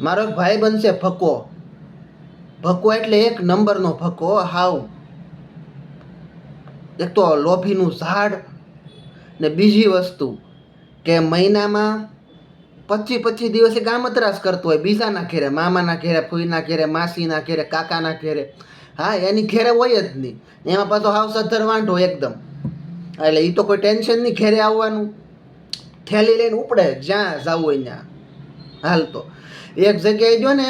મારો એક ભાઈ બનશે ભક્કો. ભક્કો એટલે એક નંબરનો ભક્કો. હાવ એક તો લોભીનું ઝાડ, ને બીજી વસ્તુ કે મહિનામાં 25 દિવસે ગામત્રાસ કરતો હોય બીજાના ઘેરે, મામાના ઘેરે, ફૂઈના ઘેરે, માસીના ઘેરે, કાકાના ઘેરે. હા, એની ઘેરે હોય જ નહીં. એમાં પાછો હાવ સધર વાંઢો એકદમ. એટલે એ તો કોઈ ટેન્શન નહીં, ઘેરે આવવાનું, થેલી લઈને ઉપડે જ્યાં જવું હોય ત્યાં હાલતો. એક જગ્યાએ જો ને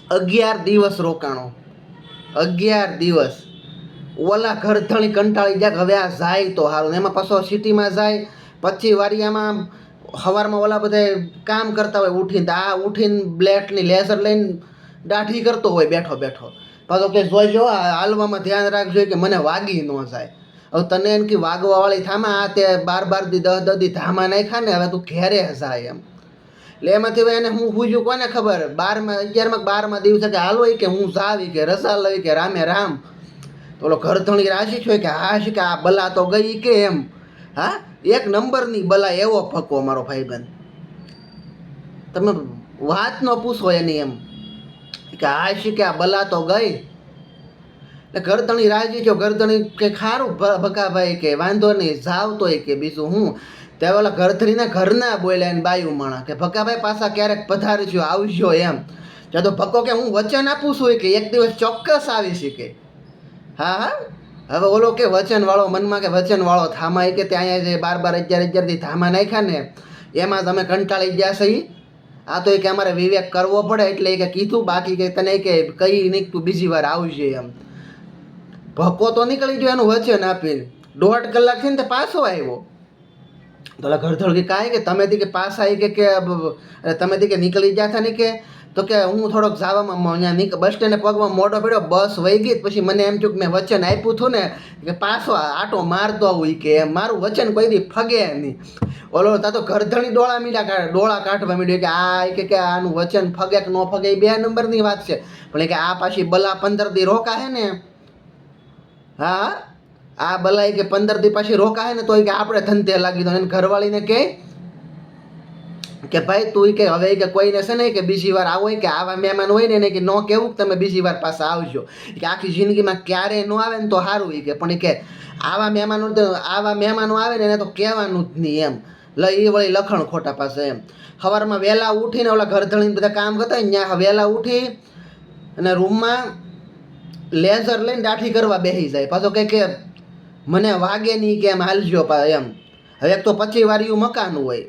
11 દિવસ રોકાણો. 11 દિવસ. ઓલા ઘર ધણી કંટાળી જાય હવે આ જાય તો સારું. એમાં પાછો સિટીમાં જાય પછી વારિયામાં સવારમાં ઓલા બધા કામ કરતા હોય ઉઠીને, આ ઉઠીને બ્લેટની લેઝર લઈને દાઢી કરતો હોય બેઠો બેઠો. પાછો કે જોઈજો હાલવામાં ધ્યાન રાખજો કે મને વાગી ન જાય. હવે તને એમ કે વાગવાવાળી થામા આ તે 12 દી 10 દી ધામા નાખ્યા ને હવે તું ઘેરે જાય એમ. એટલે એમાંથી એને હું પૂછ્યું કોને ખબર 11માં દિવસે કે હાલો કે હું જાવી કે રસા લઈ કે રામે રામ. ઓલો ઘર ધણી રાશિ છો કે હા છે કે આ બલા તો ગઈ કે એમ. હા, એક નંબરની બલા, એવો ભક્કો મારો ભાઈબંધ. તમે વાત ન પૂછો એની એમ કે આ છે કે આ બલા તો ગઈ. એટલે ઘરધણી રાજી છો. ઘરધણી કે ખારું ભકાભાઈ કે વાંધો નહીં જાવ તોય કે બીજું હું. ત્યાં ઓલા ઘરધણીને ઘરના બોલ્યા એને બાયું માણા કે ભકાભાઈ પાછા ક્યારેક પધારજો આવજો એમ. ત્યાં તો ભક્કો કે હું વચન આપું છું કે એક દિવસ ચોક્કસ આવી શકે. હા હા, હવે ઓલો કે વચનવાળો મનમાં કે વચનવાળો થામા કે ત્યાં અહીંયા 12 11 દી ધામા નાખ્યા ને એમાં તમે કંટાળી ગયા છે. આ તો કે અમારે વિવેક કરવો પડે એટલે કે કીધું, બાકી કે તને કે કઈ નહીં તું બીજી વાર આવજે એમ. ભક્કો તો નીકળી ગયો એનું વચન આપીને. 1.5 કલાક થઈને તે પાછો આવ્યો. તો ઓલા ઘરધડ કે કાંઈ કે તમે કે પાછા કે તમે કે નીકળી ગયા હતા ને કે તો કે હું થોડોક જવામાં અહીંયા બસ સ્ટેન્ડે પગમાં મોઢો પડ્યો, બસ વહી ગઈ. પછી મને એમ થયું કે મેં વચન આપ્યું હતું ને કે પાછો આટો મારતો હોય કે એમ મારું વચન કોઈ દી ફગે નહીં. ઓલો તા તો ઘરધણી ડોળા કાઢવા માંડ્યો કે આ કે આનું વચન ફગે કે ન ફગે એ 2 નંબરની વાત છે. પણ કે આ પાછી બલા 15 દી રોકા હે ને. હા, આ બલા કે 15 દી પાછી રોકા હે ને તો કે આપણે ધંધે લાગી. તો એને ઘરવાળીને કે ભાઈ તું કે હવે કે કોઈને છે ને કે બીજી વાર આવો કે આવા મહેમાન હોય ને એને કે ન કહેવું કે તમે બીજી વાર પાછા આવજો કે આખી જિંદગીમાં ક્યારેય ન આવે ને તો સારું કે. પણ કે આવા મહેમાનો આવે ને એને તો કહેવાનું જ નહીં એમ. એ વળી લખણ ખોટા પાસે એમ. સવારમાં વહેલા ઉઠીને ઓલા ઘરધણીને બધા કામ કરતા હોય ત્યાં વહેલા ઉઠી અને રૂમમાં લેઝર લઈને દાઢી કરવા બેસી જાય. પાછો કે મને વાગે નહીં કે એમ હાલજો એમ. હવે એક તો 25 વાળીયું મકાન હોય